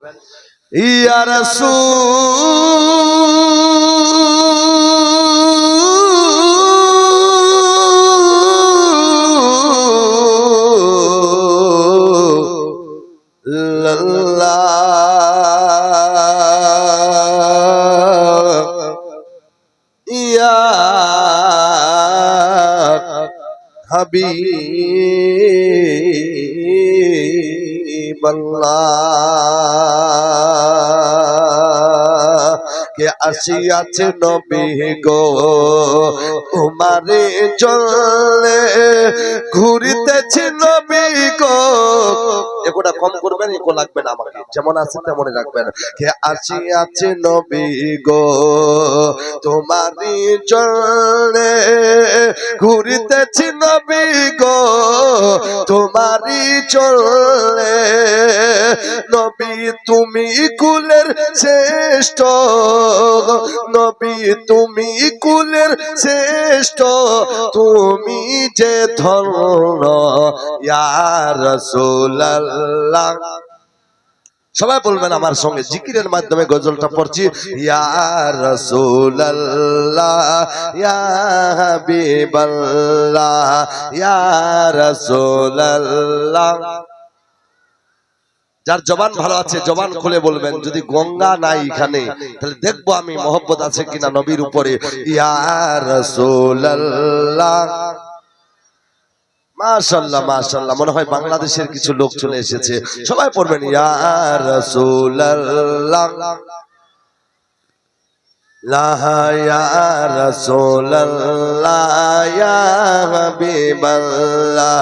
ইয়া রাসূলুল্লাহ ইয়া হাবিবাল্লাহ কে আসিয়াছে নবী গো তোমারে চলে ঘুরিতেছে নবী গো। এগুলা কম করবেন, এগুলো লাগবে না আমাকে, যেমন আছে তেমনই রাখবেন। কে আসিয়াছে নবী গো তোমারে চলে ঘুরিতেছি নবী গো তোমারি চলে। নবী তুমি কুলের শ্রেষ্ঠ, নবী তুমি কুলের শ্রেষ্ঠ, তুমি যে ধন্য ইয়া রাসূলুল্লাহ। সবাই বলবেন আমার সঙ্গে, জিকিরের মাধ্যমে গজলটা পড়ছি। ইয়া রাসূলুল্লাহ ইয়া হাবিবাল্লাহ ইয়া রাসূলুল্লাহ। যার জবান ভালো আছে জবান খুলে বলবেন। যদি গঙ্গা নাই এখানে তাহলে দেখবো আমি মহব্বত আছে কিনা নবীর উপরে। ইয়া রাসূলুল্লাহ। মাশাআল্লাহ মাশাআল্লাহ, মনে হয় বাংলাদেশের কিছু লোক চলে এসেছে। সবাই পড়বেন ইয়া রাসূলুল্লাহ লা ইয়া রাসূলুল্লাহ ইয়া হাবিবাল্লাহ।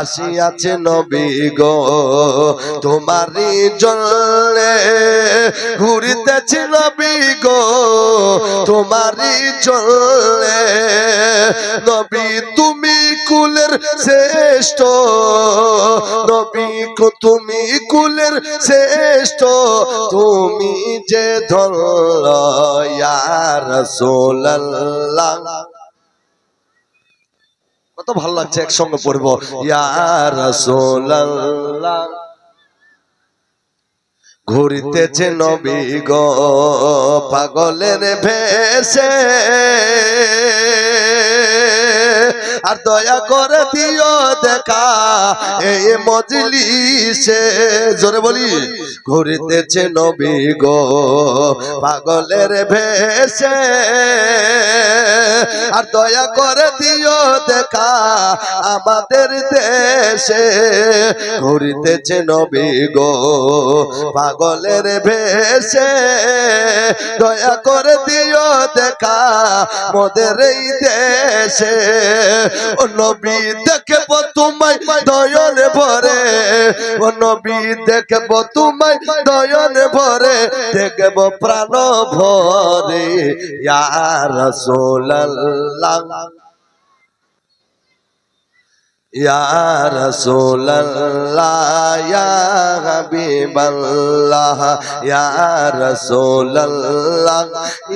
আসিয়াছে নবী গো তোমারি জন্যে ঘুরিতেছি নবী গো তোমারি জন্যে। নবী তুমি কুলের শ্রেষ্ঠ, নবী তুমি কুলের শ্রেষ্ঠ, তুমি যে ধন্য ইয়া রাসূলুল্লাহ। কত ভালো লাগছে, একসঙ্গে পড়বো ইয়া রাসূলুল্লাহ। ঘুরিতেছে নবী গো পাগলের ভেষে, আর দয়া করে দিও দেখা এই মজলিসে। জোরে বলি, ঘুরিতেছে নবী গো পাগলের ভেষে, আর দয়া করে দিও দেখা আমাদের দেশে। ঘুরিতেছে নবী গো পাগলের ভেষে, দয়া করে দিও দেখা মোদের এই দেশে। ও নবী দেখব তোমায় দয়ন ভরে, ও নবী দেখব তোমায় দয়ন ভরে, দেখব প্রাণ ভরে ইয়া রাসূলুল্লাহ ইয়া রাসূলুল্লাহ ইয়া হাবিবাল্লাহ ইয়া রাসূলুল্লাহ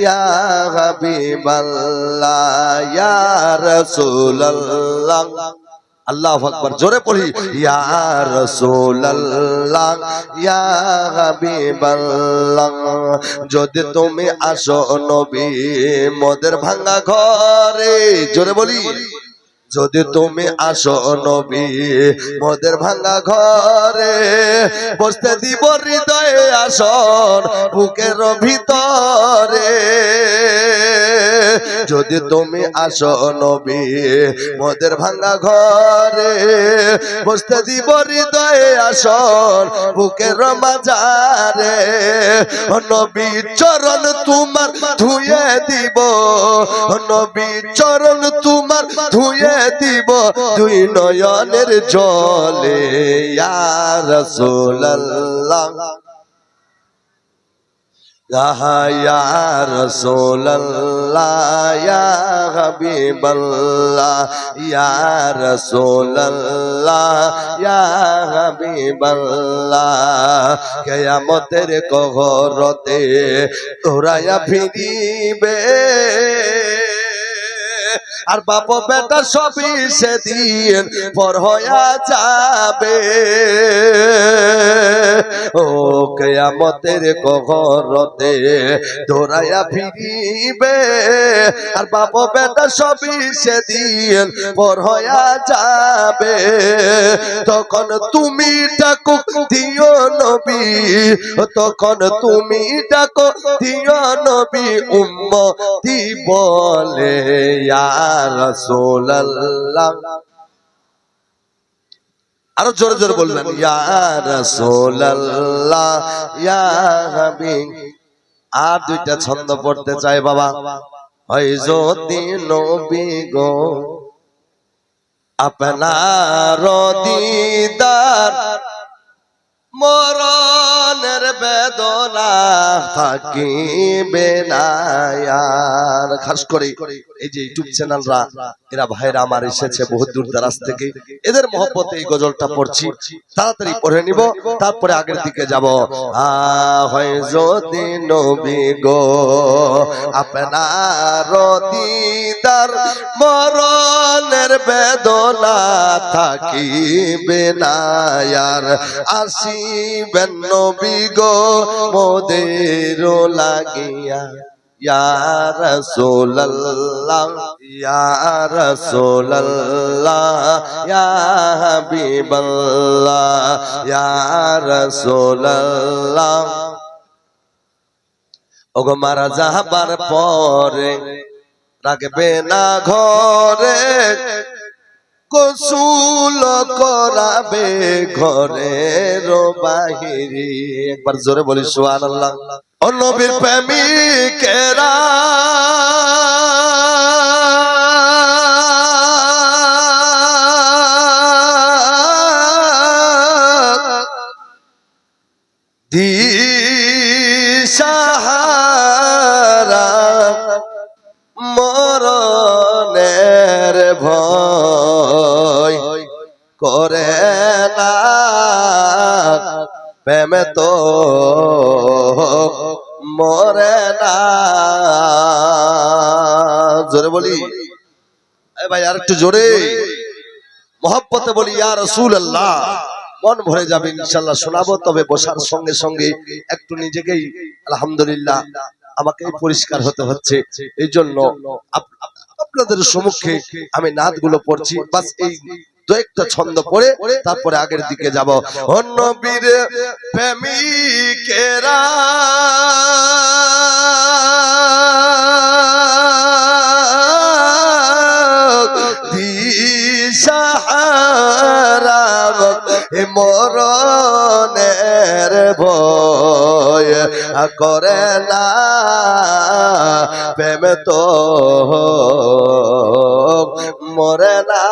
ইয়া হাবিবাল্লাহ ইয়া রাসূলুল্লাহ। আল্লাহু আকবার, জোরে পড়ি ইয়া রাসূলুল্লাহ ইয়া হাবিবাল্লাহ। যদি তুমি আসো নবী মোদের ভাঙা ঘরে, জোরে বলি, যদি তুমি আসো নবী মোদের ভাঙা ঘরে, বসতে দিব হৃদয়ে আসন বুকের ভিতরে। যদি তুমি আসো নবী মোদের ভাঙা ঘরে, বসতে দিব হৃদয়ে আসন বুকের মাঝারে। নবী চরণ তোমার ধুয়ে দিব, নবী চরণ তোমার ধুয়ে দিব দুই নয়নের জলে ইয়া রাসূলুল্লাহ ইয়া রাসূলুল্লাহ ইয়া হাবিবাল্লাহ ইয়া রাসূলুল্লাহ ইয়া হাবিবাল্লাহ। কিয়ামতের কবরতে তোরায়া ফিরিবে, আর বাপ বেটা সবই সেদিন পর হইয়া যাবে। ও কিয়ামতের কবরতে দৌড়াইয়া ফিরিবে, আর বাপ বেটা সবই সেদিন পর হইয়া যাবে। তখন তুমি ডাকো দিও নবী, তখন তুমি ডাকো দিও নবী, উম্মতি বলে ইয়া রাসূলুল্লাহ। আরো জোরে জোরে বলবেন ইয়া রাসূলুল্লাহ ইয়া হাবিব। আর দুইটা ছন্দ পড়তে চাই বাবা। হয় যদি নবী গো আপনার দিদার, মরণের বেদনা থাকিবে না আর। খাস করে এই যে ইউটিউব চ্যানেলরা, এরা ভাইরা আমার এসেছে বহু দূর দারাজ থেকে, এদের মহব্বতে এই গজলটা পড়ছি, তাড়াতাড়ি পড়ে নিব, তারপরে আগের দিকে যাব। হয় যদি নবী গো আপনার দিদার, মরণের বেদনা থাকিবে না আর। আসিবেন নবী গো মোদের লাগিয়া, ইয়া রাসূলুল্লাহ ইয়া রাসূলুল্লাহ ইয়া হাবিবাল্লাহ ইয়া রাসূলুল্লাহ। ওগো মারা যাবার পরে রাখবে না ঘরে, গোসল করাবে ঘরের বাহিরে। একবার জোরে বলি সুবহানাল্লাহ। ও নবীর প্রেমিকেরা দিশাহারা, মরণের ভয় করে না, প্রেমে তো মরে না। জোরে বলি ভাই, আর একটু জোরে মহব্বতে বলি ইয়া রাসূলুল্লাহ। মন ভরে যাবে ইনশাআল্লাহ। শোনাবো, তবে বসার সঙ্গে সঙ্গে একটু নিজেকেই আলহামদুলিল্লাহ আমাকে পরিষ্কার হতে হচ্ছে, এই জন্য আপনাদের সম্মুখে আমি নাতগুলো পড়ছি। বাস এই দু একটা ছন্দ পড়ে তারপরে আগের দিকে যাব। ও নবীর প্রেমিকেরা দিশাহারা, মরণের ভয় করে না, প্রেম তো মরে না,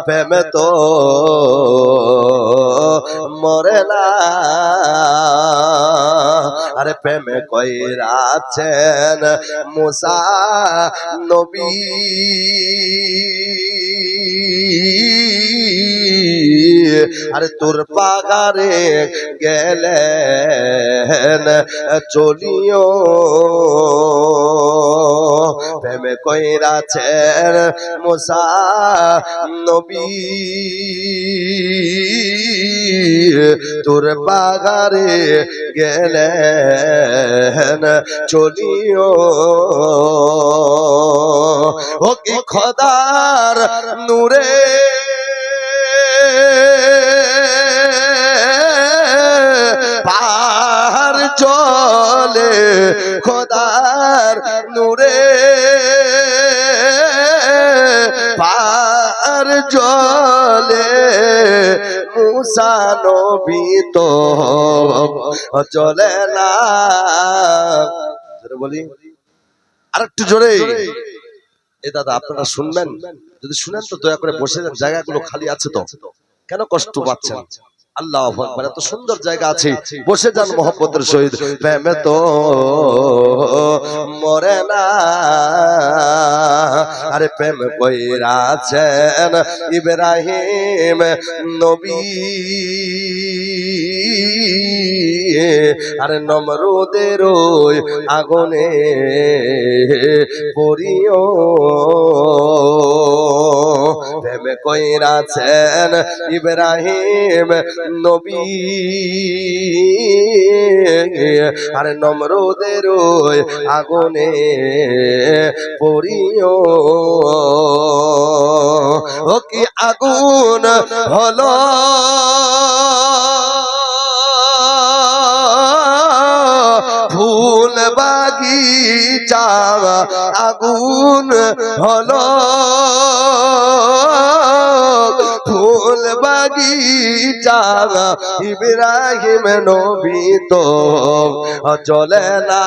প্রেম তো মরে না। আরে প্রেমে কইরাছেন মুসা নবী, আরে তোর পাগারে গেলেন চলিও, প্রেমে কইরাছেন মুসা নবী, তোর পাগারে গেলেন চলিও। ও কি খোদার নূরে পাহাড় চলে, খোদার নূরে পাহাড় চলে, মুসা নবী তো চলে না। বলি আর একটু জোরে। এ দাদা আপনারা শুনবেন, যদি শুনেন তো দয়া করে বসে যান, জায়গাগুলো খালি আছে তো, কেন কষ্ট পাচ্ছেন? আল্লাহু আকবার, এত সুন্দর জায়গা আছে, বসে যান মহব্বতের সহিত। প্রেমে তো মরে না, আরে প্রেম কইরাছেন ইব্রাহিম নবী, আরে নমরুদের ওই আগুনে পড়িও প্রেমে কইরাছেন ইব্রাহিম নবী আরে নমরুদের ওই আগুনে পড়িও ও কি আগুন হলো ফুল বাগিচা আগুন হলো ফুল বাগিচা ইব্রাহিম নবী তো চলে না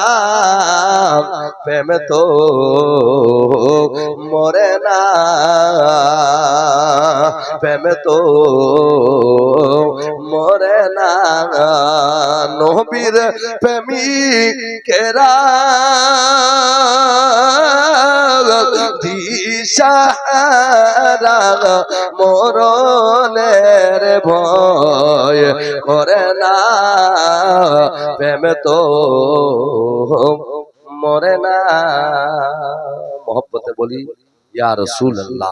প্রেম তো মরে না প্রেম তো মরে না নবীর প্রেমিকেরা দিশাহারা মরণের ভয় করে না প্রেম তো মরে না। মহব্বতে বলি ইয়া রাসূলুল্লাহ।